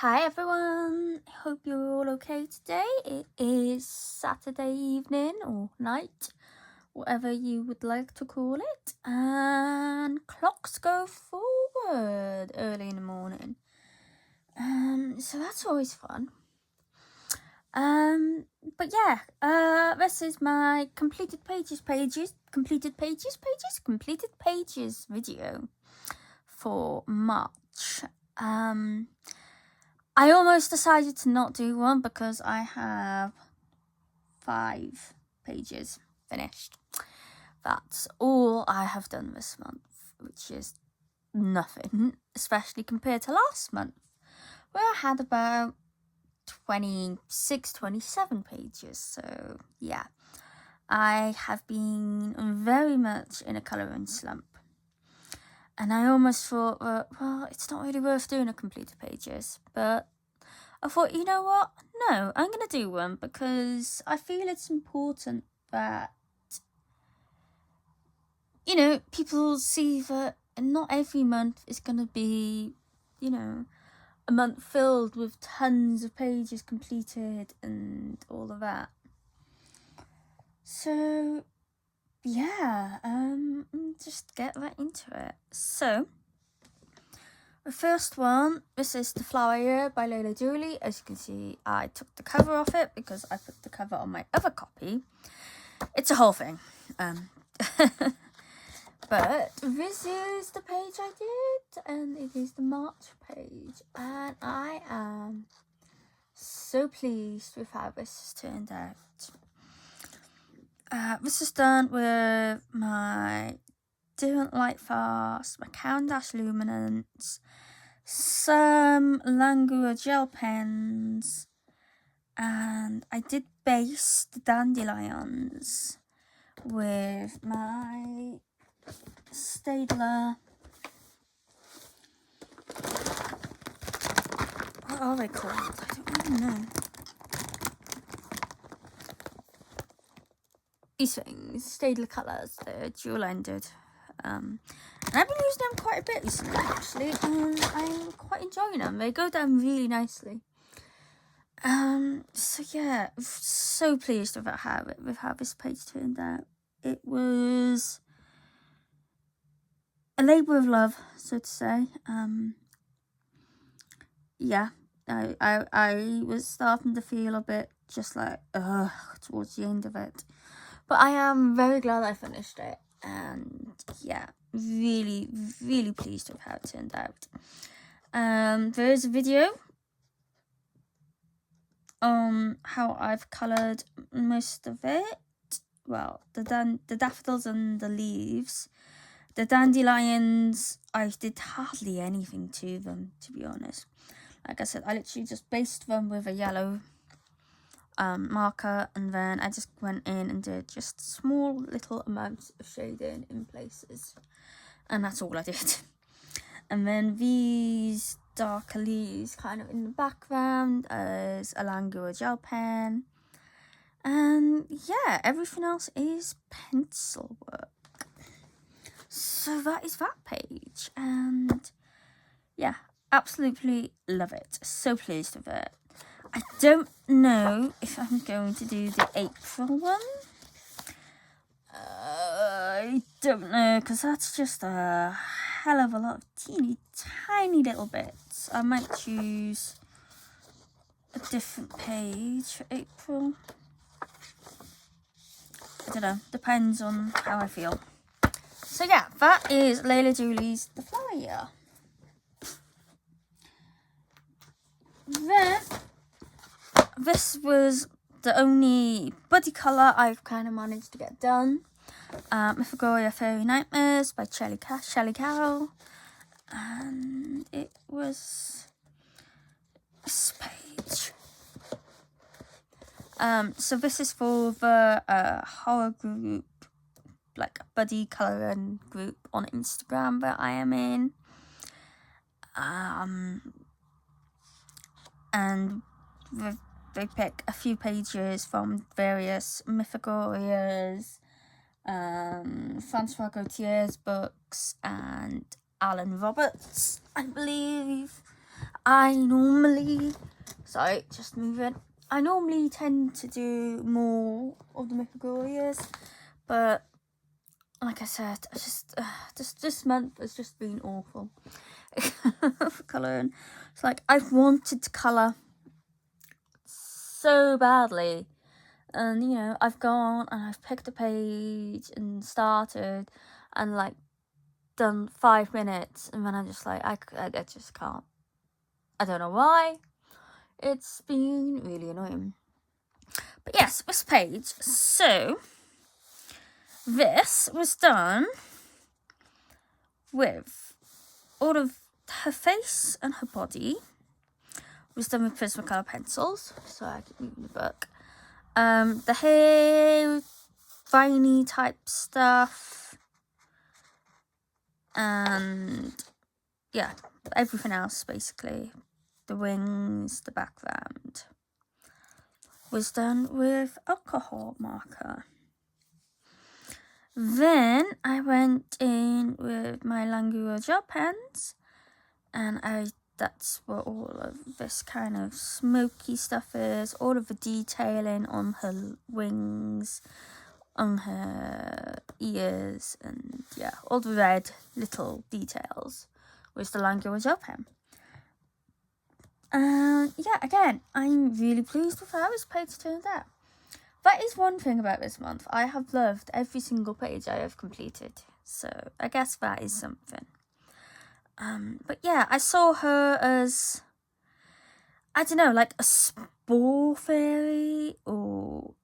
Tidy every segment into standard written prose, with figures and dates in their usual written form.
Hi everyone, I hope you're all okay today. It is Saturday evening or night, whatever you would like to call it, and clocks go forward early in the morning. So that's always fun. But yeah, this is my completed pages video for March. I almost decided to not do one because I have 5 pages finished. That's all I have done this month, which is nothing, especially compared to last month, where I had about 27 pages. So yeah, I have been very much in a colouring slump. And I almost thought, well, it's not really worth doing a completed pages. But I thought, you know what? No, I'm going to do one because I feel it's important that, people see that not every month is going to be, a month filled with tons of pages completed and all of that. So yeah, just get right into it. So the first one, this is The Flower Year by Layla Dooley. As you can see, I took the cover off it because I put the cover on my other copy. It's a whole thing. But this is the page I did, and it is the March page. And I am so pleased with how this has turned out. This is done with my Different Light Fast, my Caran d'Ache Luminance, some Langua gel pens, and I did base the dandelions with my Staedtler. What are they called? I don't even know. These things, Staedtler colours, they're dual-ended. And I've been using them quite a bit recently, actually, and I'm quite enjoying them. They go down really nicely. So yeah, so pleased with how this page turned out. It was a labour of love, so to say. Yeah, I was starting to feel a bit just like towards the end of it, but I am very glad I finished it, and yeah, really, really pleased with how it turned out. There is a video on how I've coloured most of it. Well, the daffodils and the leaves. The dandelions, I did hardly anything to them, to be honest. Like I said, I literally just based them with a yellow marker, and then I just went in and did just small little amounts of shading in places, and that's all I did. And then these darker leaves kind of in the background as a Langua gel pen, and yeah, everything else is pencil work. So that is that page, and yeah, absolutely love it. So pleased with it. I don't know if I'm going to do the April one. I don't know, because that's just a hell of a lot of teeny tiny little bits. I might choose a different page for April. I don't know, depends on how I feel. So yeah, that is Layla Dooley's The Flower Year. Then, this was the only buddy colour I've kind of managed to get done. Mythagoria Fairy Nightmares by Shelley Carroll. And it was this page. So this is for the horror group, like buddy colouring group on Instagram that I am in. And they pick a few pages from various Mythagorias, Francois Gautier's books, and Alan Roberts, I believe. I normally tend to do more of the Mythogoreas, but like I said, I just this month has just been awful for colouring. It's like I've wanted to colour so badly, and you know, I've gone and I've picked a page and started and like done 5 minutes, and then I'm just like I just can't. I don't know why. It's been really annoying. But yes, this page. So this was done with all of her face and her body. Was done with Prismacolor pencils, so I can read the book. The hair, viney type stuff, and yeah, everything else basically. The wings, the background was done with alcohol marker. Then I went in with my Langua gel pens, and that's what all of this kind of smoky stuff is. All of the detailing on her wings, on her ears, and yeah, all the red little details was the Langua gel pen. Yeah, again, I'm really pleased with how this page turned out. That is one thing about this month. I have loved every single page I have completed. So I guess that is something. But yeah, I saw her as, I don't know, like a spore fairy or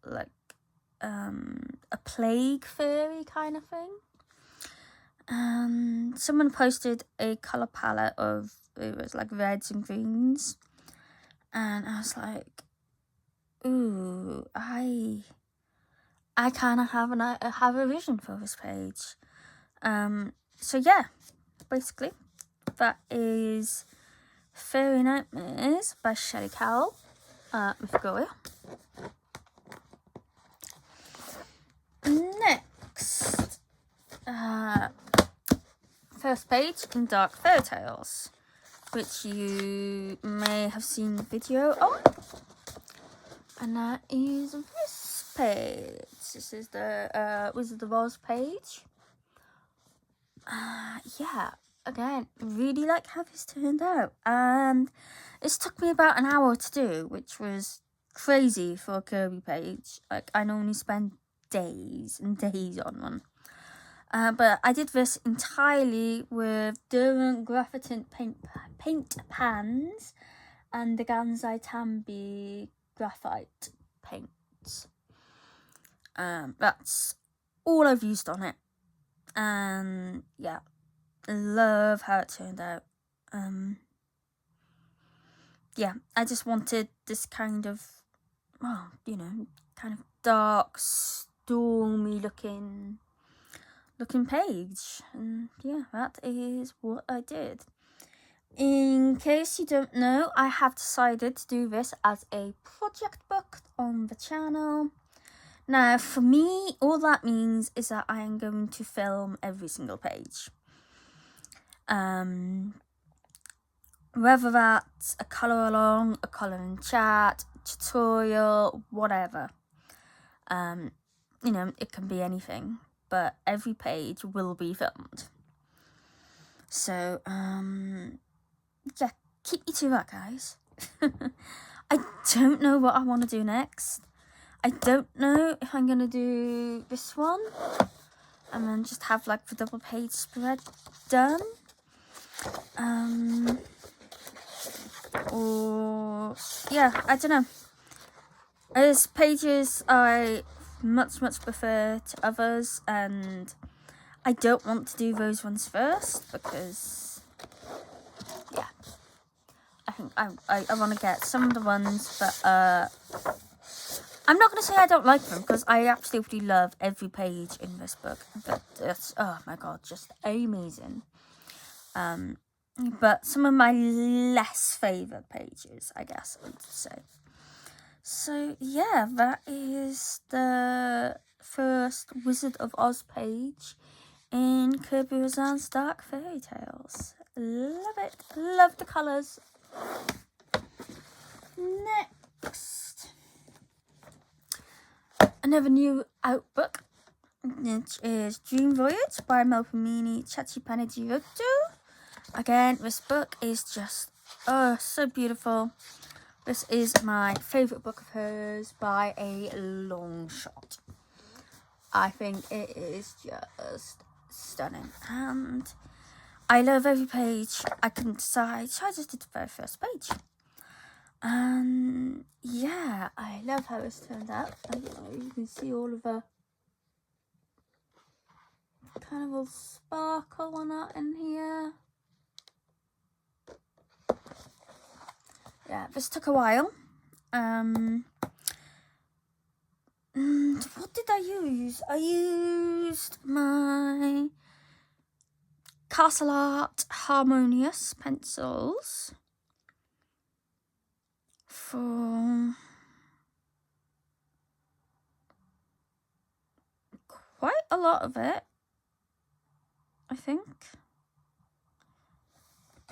like a plague fairy kind of thing. Someone posted a colour palette of, it was like reds and greens. And I was like, ooh, I kind of have a vision for this page. So yeah, basically, that is Fairy Nightmares by Shelley Cowell, Mythogoria. Next, first page in Dark Fairy Tales, which you may have seen the video on. And that is this page. This is the Wizard of Oz page. Yeah, again, really like how this turned out. And this took me about an hour to do, which was crazy for a Kirby page. Like, I normally spend days and days on one. But I did this entirely with Derwent Graphitin paint pans and the Gansai Tambi graphite paints. That's all I've used on it. And yeah, I love how it turned out. Yeah, I just wanted this kind of, well, you know, kind of dark, stormy looking page. And yeah, that is what I did. In case you don't know, I have decided to do this as a project book on the channel. Now, for me, all that means is that I am going to film every single page. Whether that's a colour along, a colouring chat, tutorial, whatever. You know, it can be anything, but every page will be filmed. So, yeah, keep you to that, guys. I don't know what I want to do next. I don't know if I'm going to do this one and then just have like the double page spread done. Or, yeah, I don't know. There's pages I much prefer to others, and I don't want to do those ones first because, yeah, I think I want to get some of the ones that I'm not going to say I don't like them, because I absolutely love every page in this book. But it's, oh my god, just amazing. But some of my less favourite pages, I guess I would say. So yeah, that is the first Wizard of Oz page in Kerby Razan's Dark Fairy Tales. Love it. Love the colours. Next, another new out book. It is Dream Voyage by Melpomene Chattopadhyay. Again, this book is just so beautiful. This is my favourite book of hers by a long shot. I think it is just stunning, and I love every page. I couldn't decide, so I just did the very first page. And yeah, I love how it's turned out. You can see all of the kind of a sparkle on that in here. Yeah, this took a while. What did I use? I used my Castle Art Harmonious pencils for quite a lot of it, I think.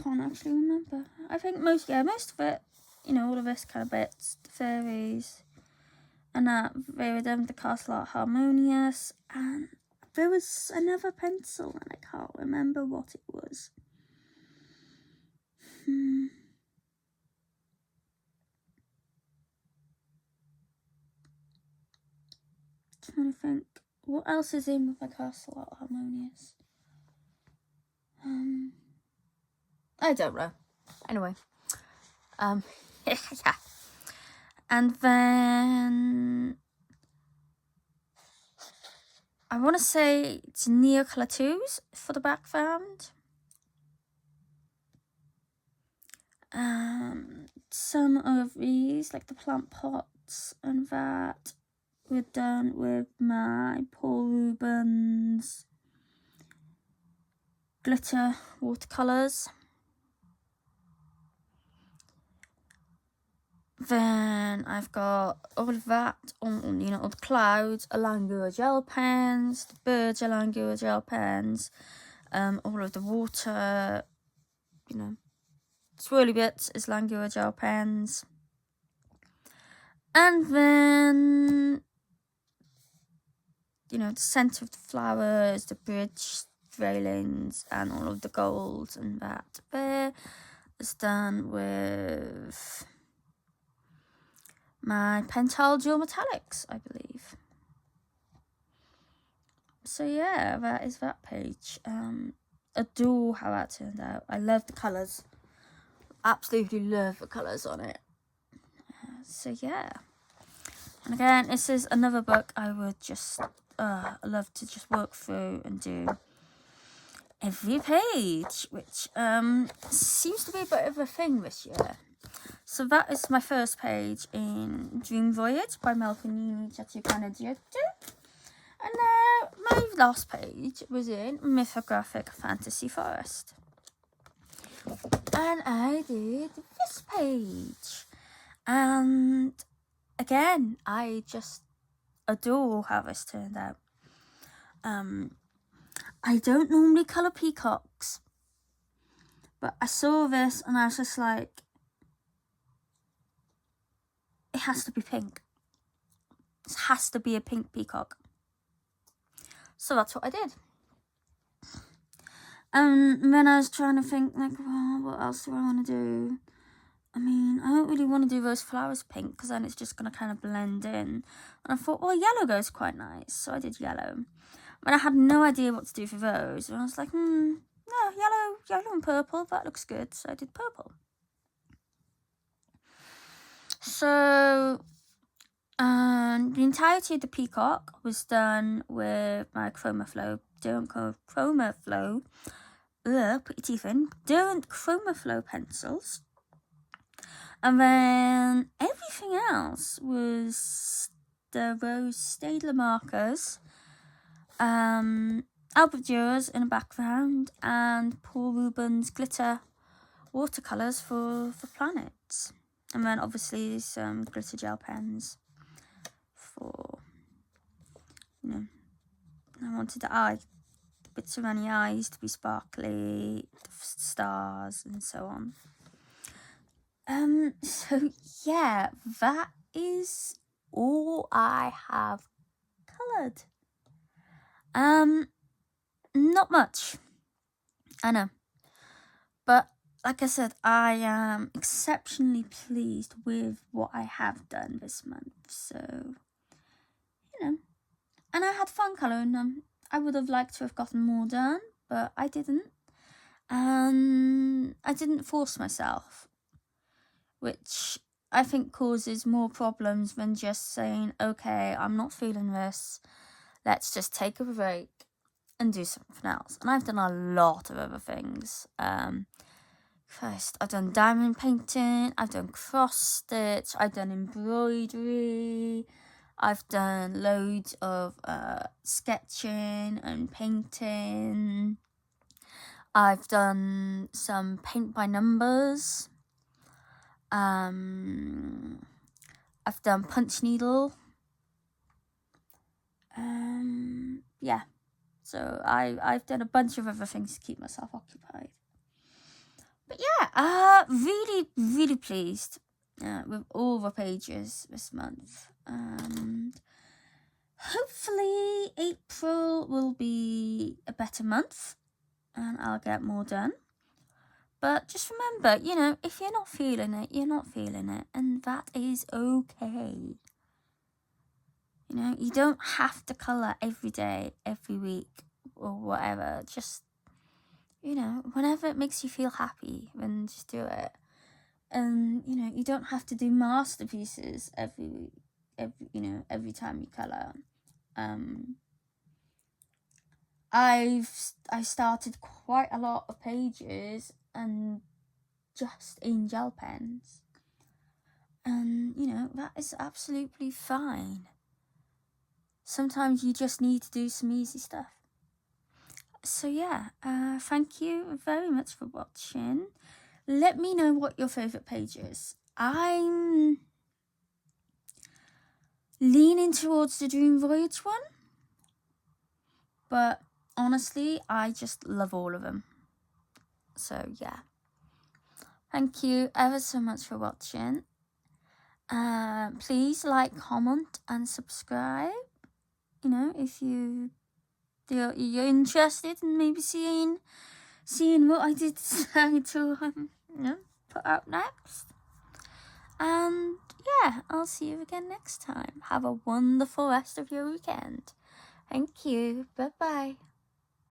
Can't actually remember. I think most of it, all of this kind of bits, the fairies, and that they were done with the Castle Art Harmonious, and there was another pencil and I can't remember what it was. Trying to think, what else is in with my Castle Art Harmonious? I don't know. Anyway, yeah. And then I want to say it's Neocolor 2s for the background. Some of these, like the plant pots and that, were done with my Paul Rubens glitter watercolours. Then I've got all of that on, all the clouds, Alangua gel pens, the birds Alangua gel pens, all of the water, swirly bits is Alangua gel pens. And then, the centre of the flowers, the bridge railings, and all of the gold and that there is done with my Pentel Dual Metallics, I believe. So yeah, that is that page. Adore how that turned out. I love the colours. Absolutely love the colours on it. So yeah. And again, this is another book I would just love to just work through and do every page, which seems to be a bit of a thing this year. So that is my first page in Dream Voyage by Melpomene Chattopadhyay. And my last page was in Mythographic Fantasy Forest. And I did this page. And again, I just adore how this turned out. I don't normally colour peacocks, but I saw this and I was just like, it has to be pink. It has to be a pink peacock. So that's what I did. And then I was trying to think, like, well, what else do I want to do? I mean, I don't really want to do those flowers pink because then it's just going to kind of blend in. And I thought, well, yellow goes quite nice. So I did yellow. But I had no idea what to do for those. And I was like, no, yellow and purple, that looks good. So I did purple. So the entirety of the peacock was done with my Chromaflow. Put your teeth in. Derwent Chromaflow pencils. And then everything else was the Rose Staedtler markers, Albert Durer's in the background, and Paul Rubens glitter watercolours for planets. And then obviously some glitter gel pens for, I wanted the eye bits around the eyes to be sparkly, stars and so on. So yeah, that is all I have coloured. Not much, I know, but like I said, I am exceptionally pleased with what I have done this month. So, you know, and I had fun colouring them. I would have liked to have gotten more done, but I didn't. And I didn't force myself, which I think causes more problems than just saying, okay, I'm not feeling this. Let's just take a break and do something else. And I've done a lot of other things. First, I've done diamond painting, I've done cross stitch, I've done embroidery, I've done loads of sketching and painting. I've done some paint by numbers. I've done punch needle. Yeah. So I've done a bunch of other things to keep myself occupied. But yeah, really, really pleased with all the pages this month. And hopefully April will be a better month and I'll get more done. But just remember, you know, if you're not feeling it, you're not feeling it. And that is okay. You know, you don't have to colour every day, every week, or whatever. Just, you know, whenever it makes you feel happy, then just do it. And, you know, you don't have to do masterpieces every time you colour. I started quite a lot of pages and just in gel pens. And, you know, that is absolutely fine. Sometimes you just need to do some easy stuff. So yeah, thank you very much for watching. Let me know what your favourite page is. I'm leaning towards the Dream Voyage one. But honestly, I just love all of them. So yeah. Thank you ever so much for watching. Please like, comment and subscribe. You know, if you're interested in maybe seeing what I did decide to put out next. And yeah, I'll see you again next time. Have a wonderful rest of your weekend. Thank you. Bye bye.